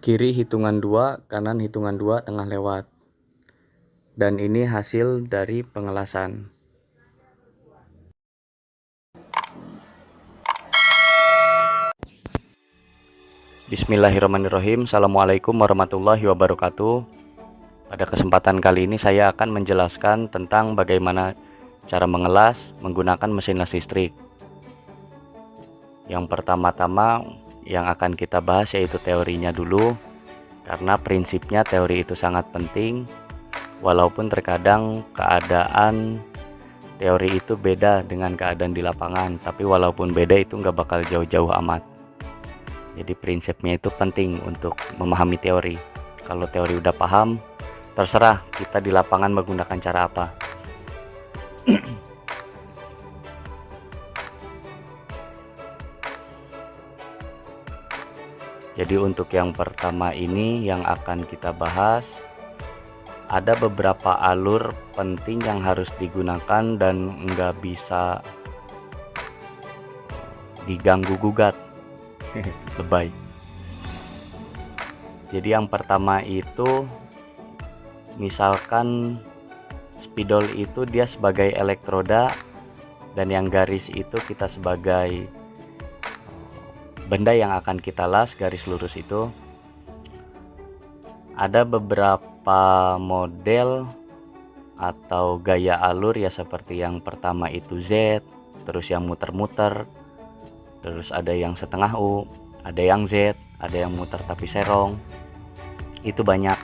Kiri hitungan 2, kanan hitungan 2, tengah lewat. Dan ini hasil dari pengelasan. Bismillahirrahmanirrahim. Assalamualaikum warahmatullahi wabarakatuh. Pada kesempatan kali ini saya akan menjelaskan tentang bagaimana cara mengelas menggunakan mesin las listrik. Yang pertama-tama yang akan kita bahas yaitu teorinya dulu, karena prinsipnya teori itu sangat penting. Walaupun terkadang keadaan teori itu beda dengan keadaan di lapangan, tapi walaupun beda itu nggak bakal jauh-jauh amat. Jadi prinsipnya itu penting untuk memahami teori. Kalau teori udah paham, terserah kita di lapangan menggunakan cara apa. Jadi untuk yang pertama ini yang akan kita bahas, ada beberapa alur penting yang harus digunakan dan nggak bisa diganggu gugat. Lebay. Jadi yang pertama itu, misalkan spidol itu dia sebagai elektroda dan yang garis itu kita sebagai benda yang akan kita las, garis lurus itu. Ada beberapa model atau gaya alur ya, seperti yang pertama itu Z, terus yang muter-muter, terus ada yang setengah U, ada yang Z, ada yang muter tapi serong. Itu banyak,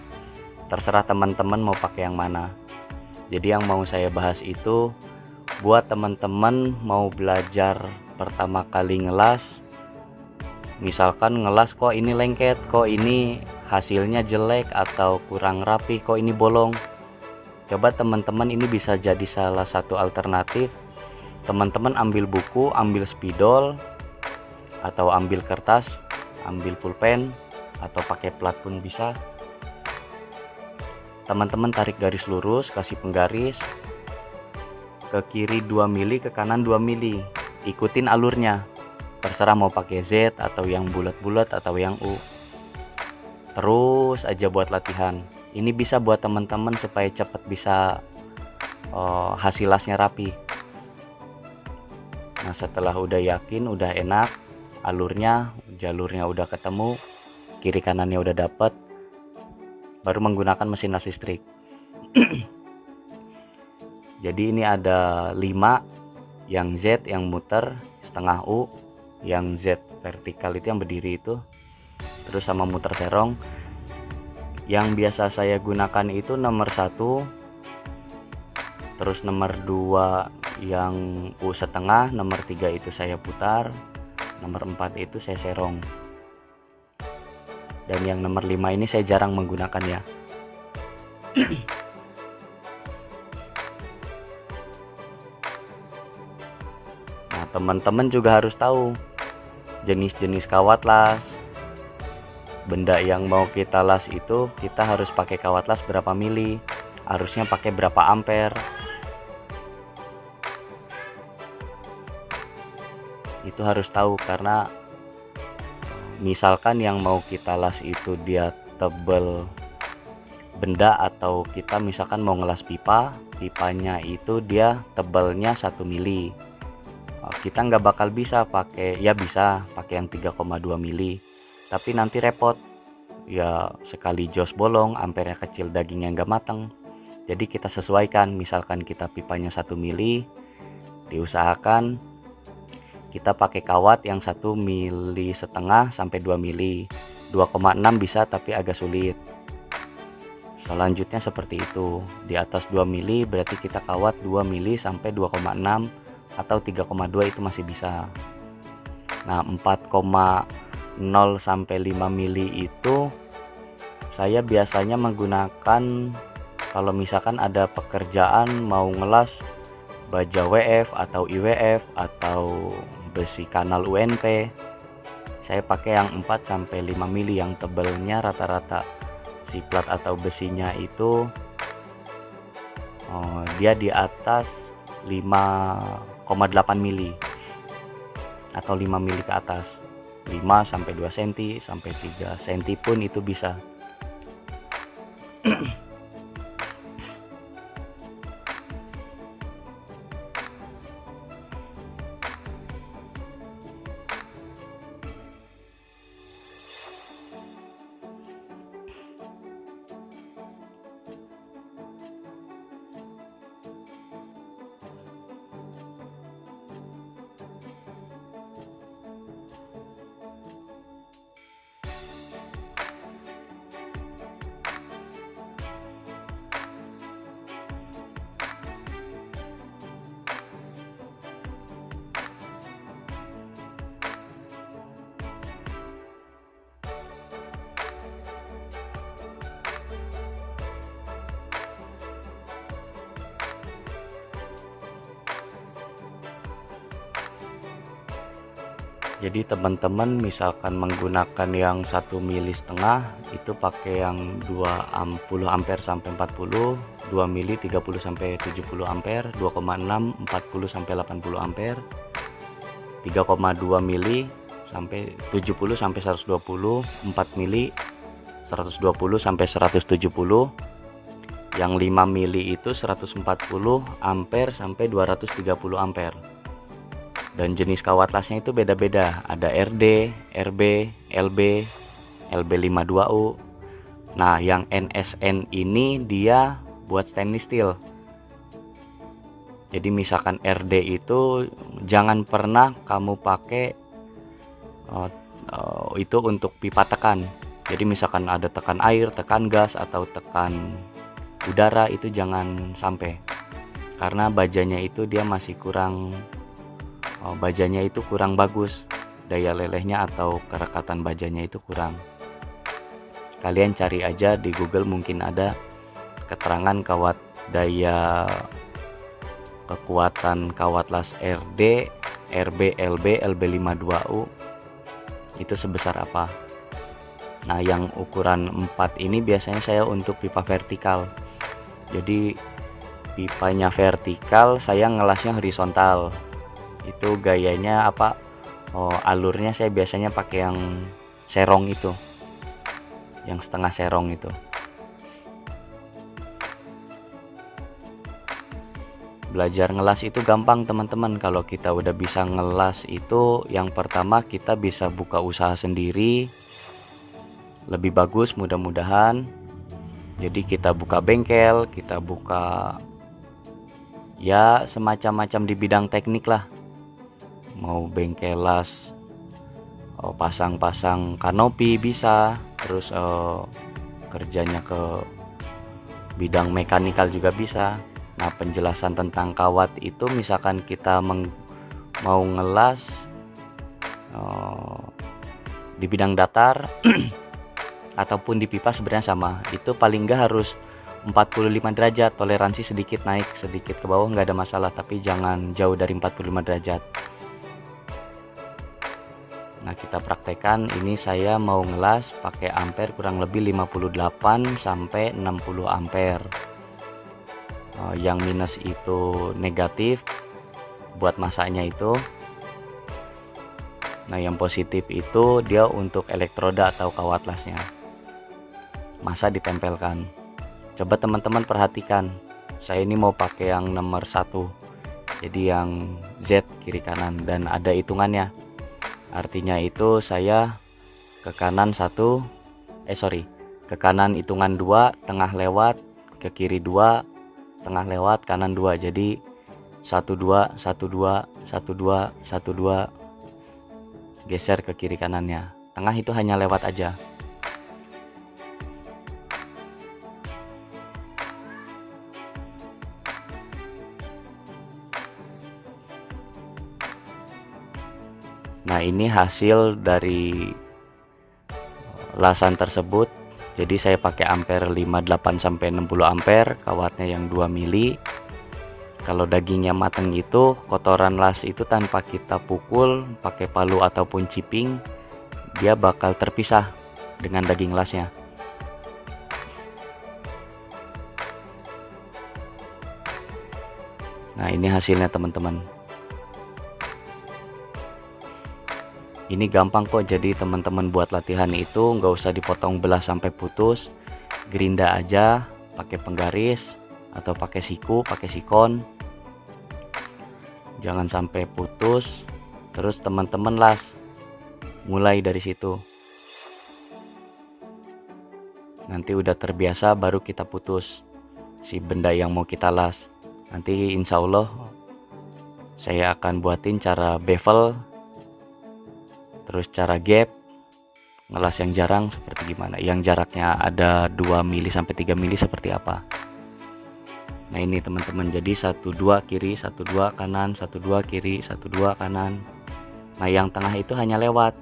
terserah teman-teman mau pakai yang mana. Jadi yang mau saya bahas itu buat teman-teman mau belajar pertama kali ngelas. Misalkan ngelas kok ini lengket, kok ini hasilnya jelek atau kurang rapi, kok ini bolong. Coba teman-teman, ini bisa jadi salah satu alternatif. Teman-teman ambil buku, ambil spidol, atau ambil kertas, ambil pulpen, atau pakai plat pun bisa. Teman-teman tarik garis lurus, kasih penggaris ke kiri 2 mili, ke kanan 2 mili. Ikutin alurnya. Terserah mau pakai Z atau yang bulat-bulat atau yang U. Terus aja buat latihan. Ini bisa buat teman-teman supaya cepat bisa hasil lasnya rapi. Nah, setelah udah yakin, udah enak alurnya, jalurnya udah ketemu, kiri kanannya udah dapet, baru menggunakan mesin las listrik. Jadi ini ada 5, yang Z yang muter, setengah U, yang Z vertikal itu yang berdiri itu, terus sama muter serong. Yang biasa saya gunakan itu nomor 1, terus nomor 2 yang U setengah, nomor 3 itu saya putar, nomor 4 itu saya serong, dan yang nomor 5 ini saya jarang menggunakannya. Nah, teman-teman juga harus tahu jenis-jenis kawat las. Benda yang mau kita las itu kita harus pakai kawat las berapa mili, harusnya pakai berapa ampere. Itu harus tahu, karena misalkan yang mau kita las itu dia tebel benda, atau kita misalkan mau ngelas pipa, pipanya itu dia tebalnya 1 mili. Kita nggak bakal bisa pakai, ya bisa pakai yang 3,2 mili, tapi nanti repot ya, sekali jos bolong, ampernya kecil, dagingnya nggak matang. Jadi kita sesuaikan, misalkan kita pipanya 1 mili, diusahakan kita pakai kawat yang 1,5 mili sampai 2 mili. 2,6 bisa tapi agak sulit. Selanjutnya seperti itu, di atas 2 mili berarti kita kawat 2 mili sampai 2,6 atau 3,2 itu masih bisa. Nah, 4,0 sampai 5 mili itu saya biasanya menggunakan kalau misalkan ada pekerjaan mau ngelas baja WF atau IWF atau besi kanal UNP. Saya pakai yang 4 sampai 5 mili yang tebelnya rata-rata si plat atau besinya itu dia di atas 5,8 mili atau 5 mili ke atas. 5 sampai 2 cm sampai 3 cm pun itu bisa. Jadi teman-teman misalkan menggunakan yang 1,5 mili itu pakai yang 20 ampere sampai 40, 2 mili 30 sampai 70 ampere, 2,6 40 sampai 80 ampere, 3,2 mili sampai 70 sampai 120, 4 mili 120 sampai 170, yang 5 mili itu 140 ampere sampai 230 ampere. Dan jenis kawat lasnya itu beda-beda, ada RD, RB, LB, LB52U. Nah yang NSN ini dia buat stainless steel. Jadi misalkan RD itu jangan pernah kamu pakai itu untuk pipa tekan. Jadi misalkan ada tekan air, tekan gas, atau tekan udara, itu jangan sampai, karena bajanya itu dia masih kurang, bajanya itu kurang bagus, daya lelehnya atau kerekatan bajanya itu kurang. Kalian cari aja di Google, mungkin ada keterangan daya kekuatan kawat las RD, RB, LB, LB52U itu sebesar apa. Nah yang ukuran 4 ini biasanya saya untuk pipa vertikal. Jadi pipanya vertikal, saya ngelasnya horizontal. Itu gayanya apa, alurnya saya biasanya pakai yang serong itu, yang setengah serong itu. Belajar ngelas itu gampang teman-teman. Kalau kita udah bisa ngelas itu, yang pertama kita bisa buka usaha sendiri, lebih bagus mudah-mudahan. Jadi kita buka bengkel, kita buka ya semacam-macam di bidang teknik lah, mau bengkel las, pasang-pasang kanopi bisa, terus kerjanya ke bidang mekanikal juga bisa. Nah penjelasan tentang kawat itu, misalkan kita mau ngelas di bidang datar ataupun di pipa sebenarnya sama, itu paling enggak harus 45 derajat, toleransi sedikit naik sedikit ke bawah nggak ada masalah, tapi jangan jauh dari 45 derajat. Nah kita praktekkan, ini saya mau ngelas pakai ampere kurang lebih 58 sampai 60 ampere. Yang minus itu negatif buat masaknya itu. Nah yang positif itu dia untuk elektroda atau kawat lasnya, masa ditempelkan. Coba teman-teman perhatikan, saya ini mau pakai yang nomor 1, jadi yang Z kiri kanan, dan ada hitungannya. Artinya itu saya ke kanan ke kanan hitungan 2, tengah lewat, ke kiri 2, tengah lewat, kanan 2. Jadi 1 2 1 2 1 2 1 2, geser ke kiri kanannya. Tengah itu hanya lewat aja. Nah ini hasil dari lasan tersebut. Jadi saya pakai ampere 58 sampai 60 ampere, kawatnya yang 2 mili. Kalau dagingnya matang itu, kotoran las itu tanpa kita pukul pakai palu ataupun ciping, dia bakal terpisah dengan daging lasnya. Nah ini hasilnya teman-teman. Ini gampang kok, jadi teman-teman buat latihan itu nggak usah dipotong belah sampai putus, gerinda aja pakai penggaris atau pakai siku, pakai sikon, jangan sampai putus. Terus teman-teman las, mulai dari situ. Nanti udah terbiasa baru kita putus si benda yang mau kita las. Nanti insya Allah saya akan buatin cara bevel, terus cara gap, ngelas yang jarang seperti gimana, yang jaraknya ada 2 mili sampai 3 mili seperti apa. Nah ini teman-teman, jadi 1 2 kiri, 1 2 kanan, 1 2 kiri, 1 2 kanan. Nah yang tengah itu hanya lewat.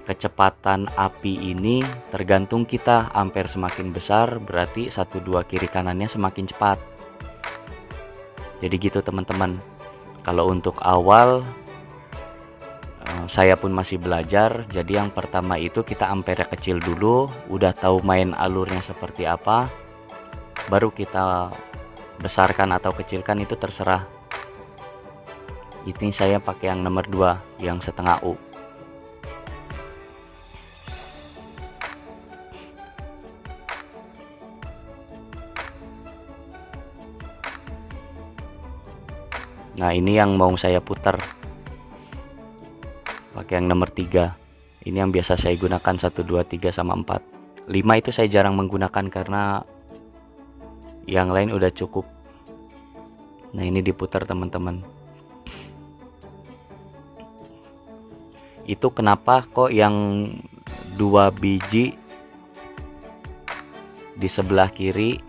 Kecepatan api ini tergantung kita, ampere semakin besar berarti 1 2 kiri kanannya semakin cepat. Jadi gitu teman-teman. Kalau untuk awal saya pun masih belajar, jadi yang pertama itu kita ampere kecil dulu, udah tahu main alurnya seperti apa, baru kita besarkan atau kecilkan, itu terserah. Ini saya pakai yang nomor 2, yang setengah U. Nah ini yang mau saya putar pakai yang nomor 3. Ini yang biasa saya gunakan 1 2 3 sama 4. 5 itu saya jarang menggunakan karena yang lain udah cukup. Nah ini diputar teman-teman. Itu kenapa kok yang 2 biji di sebelah kiri,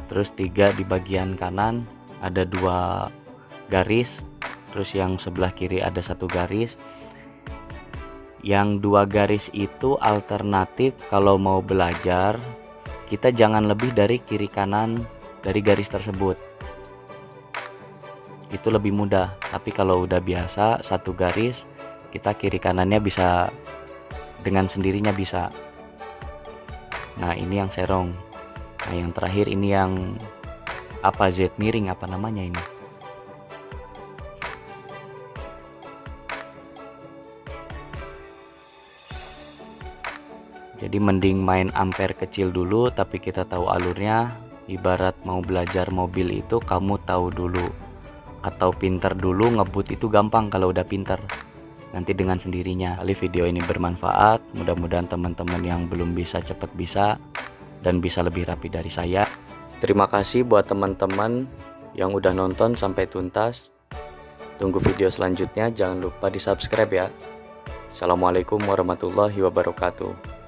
terus 3 di bagian kanan, ada 2 garis, terus yang sebelah kiri ada 1 garis. Yang 2 garis itu alternatif kalau mau belajar, kita jangan lebih dari kiri kanan dari garis tersebut, itu lebih mudah. Tapi kalau udah biasa 1 garis, kita kiri kanannya bisa dengan sendirinya bisa. Nah ini yang serong. Nah yang terakhir ini yang apa, Z miring apa namanya ini. Jadi mending main ampere kecil dulu tapi kita tahu alurnya. Ibarat mau belajar mobil itu kamu tahu dulu atau pinter dulu, ngebut itu gampang kalau udah pinter, nanti dengan sendirinya. Kali video ini bermanfaat, mudah-mudahan teman-teman yang belum bisa cepat bisa dan bisa lebih rapi dari saya. Terima kasih buat teman-teman yang udah nonton sampai tuntas. Tunggu video selanjutnya, jangan lupa di subscribe ya. Assalamualaikum warahmatullahi wabarakatuh.